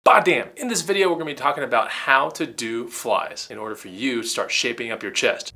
BODDAMN! In this video, we're going to be talking about how to do flies in order for you to start shaping up your chest.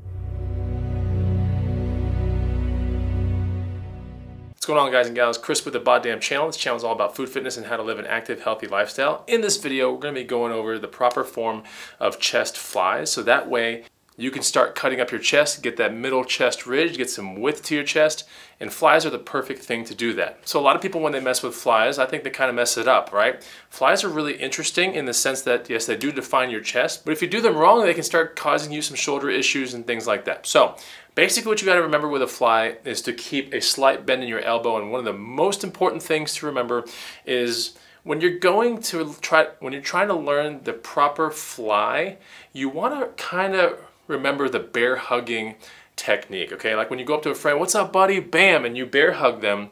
What's going on, guys and gals? Chris with the BODDAMN channel. This channel is all about food, fitness, and how to live an active, healthy lifestyle. In this video, we're going to be going over the proper form of chest flies, so that way you can start cutting up your chest, get that middle chest ridge, get some width to your chest, and flies are the perfect thing to do that. So a lot of people, when they mess with flies, I think they kind of mess it up, right? Flies are really interesting in the sense that, yes, they do define your chest, but if you do them wrong, they can start causing you some shoulder issues and things like that. So basically what you got to remember with a fly is to keep a slight bend in your elbow, and one of the most important things to remember is when you're trying to learn the proper fly, you want to kind of remember the bear hugging technique, okay? Like when you go up to a friend, "What's up, buddy?" Bam, and you bear hug them.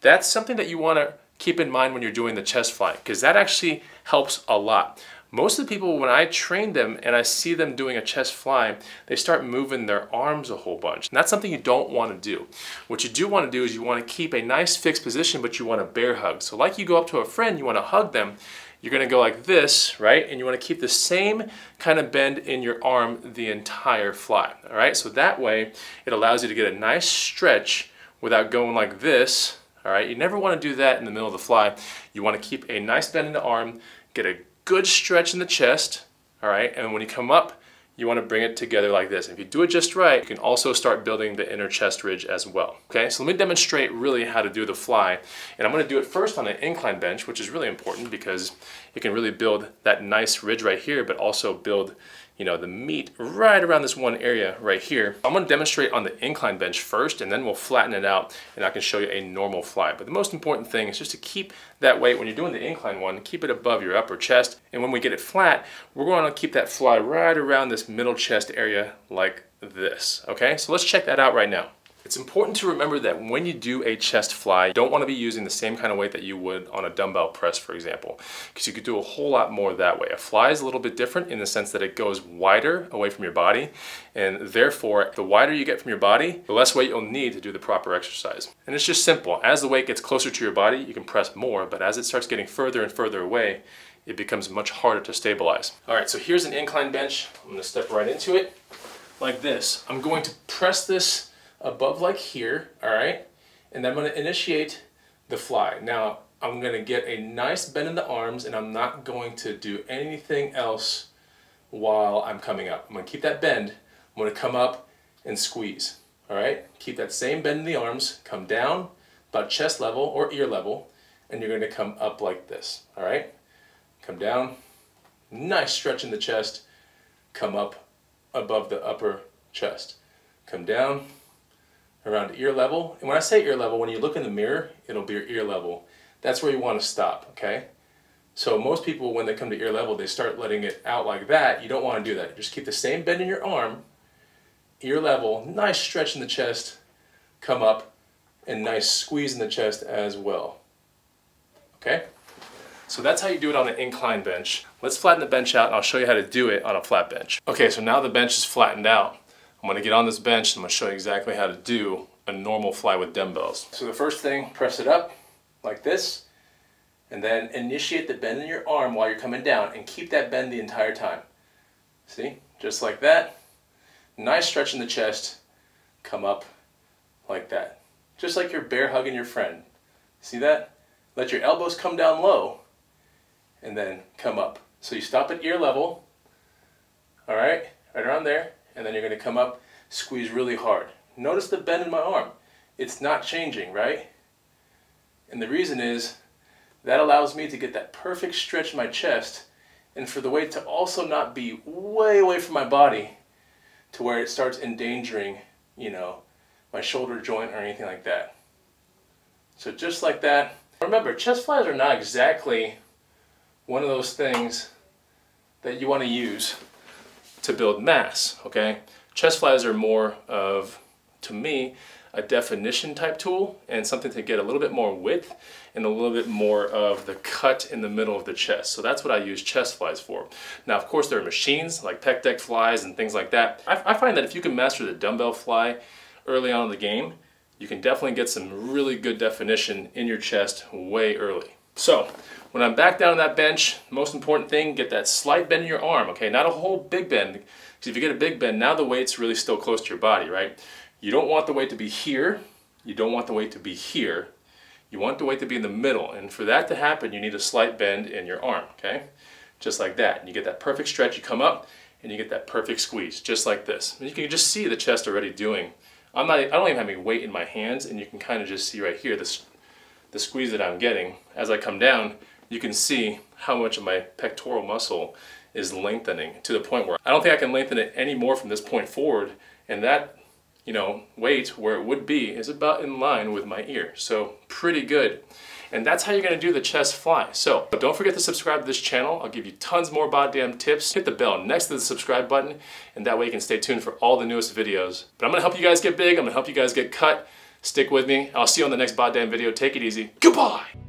That's something that you want to keep in mind when you're doing the chest fly, because that actually helps a lot. Most of the people, when I train them and I see them doing a chest fly, they start moving their arms a whole bunch. And that's something you don't want to do. What you do want to do is you want to keep a nice fixed position, but you want to bear hug. So like you go up to a friend, you want to hug them, you're going to go like this, right? And you want to keep the same kind of bend in your arm the entire fly, all right? So that way, it allows you to get a nice stretch without going like this, all right? You never want to do that in the middle of the fly. You want to keep a nice bend in the arm, get a good stretch in the chest, all right? And when you come up, you want to bring it together like this. If you do it just right, you can also start building the inner chest ridge as well. Okay, so let me demonstrate really how to do the fly. And I'm going to do it first on an incline bench, which is really important because it can really build that nice ridge right here, but also build, you know, the meat right around this one area right here. I'm going to demonstrate on the incline bench first, and then we'll flatten it out and I can show you a normal fly. But the most important thing is just to keep that weight when you're doing the incline one, keep it above your upper chest. And when we get it flat, we're going to keep that fly right around this middle chest area like this. Okay, so let's check that out right now. It's important to remember that when you do a chest fly, you don't want to be using the same kind of weight that you would on a dumbbell press, for example, because you could do a whole lot more that way. A fly is a little bit different in the sense that it goes wider away from your body, and therefore, the wider you get from your body, the less weight you'll need to do the proper exercise. And it's just simple. As the weight gets closer to your body, you can press more, but as it starts getting further and further away, it becomes much harder to stabilize. All right, so here's an incline bench. I'm going to step right into it like this. I'm going to press this above like here, all right? And I'm going to initiate the fly. Now, I'm going to get a nice bend in the arms, and I'm not going to do anything else while I'm coming up. I'm going to keep that bend. I'm going to come up and squeeze, all right? Keep that same bend in the arms, come down about chest level or ear level, and you're going to come up like this, all right? Come down, nice stretch in the chest, come up above the upper chest. Come down around ear level. And when I say ear level, when you look in the mirror, it'll be your ear level. That's where you want to stop, okay? So most people, when they come to ear level, they start letting it out like that. You don't want to do that. Just keep the same bend in your arm, ear level, nice stretch in the chest, come up, and nice squeeze in the chest as well, okay? So that's how you do it on an incline bench. Let's flatten the bench out, and I'll show you how to do it on a flat bench. Okay, so now the bench is flattened out. I'm going to get on this bench and I'm going to show you exactly how to do a normal fly with dumbbells. So the first thing, press it up like this, and then initiate the bend in your arm while you're coming down, and keep that bend the entire time. See? Just like that. Nice stretch in the chest. Come up like that. Just like you're bear hugging your friend. See that? Let your elbows come down low and then come up. So you stop at ear level, all right, right around there. And then you're going to come up, squeeze really hard. Notice the bend in my arm. It's not changing, right? And the reason is that allows me to get that perfect stretch in my chest, and for the weight to also not be way away from my body to where it starts endangering, you know, my shoulder joint or anything like that. So just like that. Remember, chest flies are not exactly one of those things that you want to use to build mass, okay? Chest flies are more of, to me, a definition type tool and something to get a little bit more width and a little bit more of the cut in the middle of the chest. So that's what I use chest flies for. Now, of course, there are machines like pec deck flies and things like that. I find that if you can master the dumbbell fly early on in the game, you can definitely get some really good definition in your chest way early. So when I'm back down on that bench, most important thing, get that slight bend in your arm, okay? Not a whole big bend, because if you get a big bend, now the weight's really still close to your body, right? You don't want the weight to be here. You don't want the weight to be here. You want the weight to be in the middle, and for that to happen, you need a slight bend in your arm, okay? Just like that. And you get that perfect stretch, you come up, and you get that perfect squeeze, just like this. And you can just see the chest already doing. I don't even have any weight in my hands, and you can kind of just see right here the squeeze that I'm getting. As I come down, you can see how much of my pectoral muscle is lengthening to the point where I don't think I can lengthen it any more from this point forward, and that, you know, weight where it would be is about in line with my ear. So pretty good. And that's how you're going to do the chest fly. So don't forget to subscribe to this channel. I'll give you tons more BODDAMN tips. Hit the bell next to the subscribe button, and that way you can stay tuned for all the newest videos. But I'm going to help you guys get big. I'm going to help you guys get cut. Stick with me. I'll see you on the next BODDAMN video. Take it easy. Goodbye!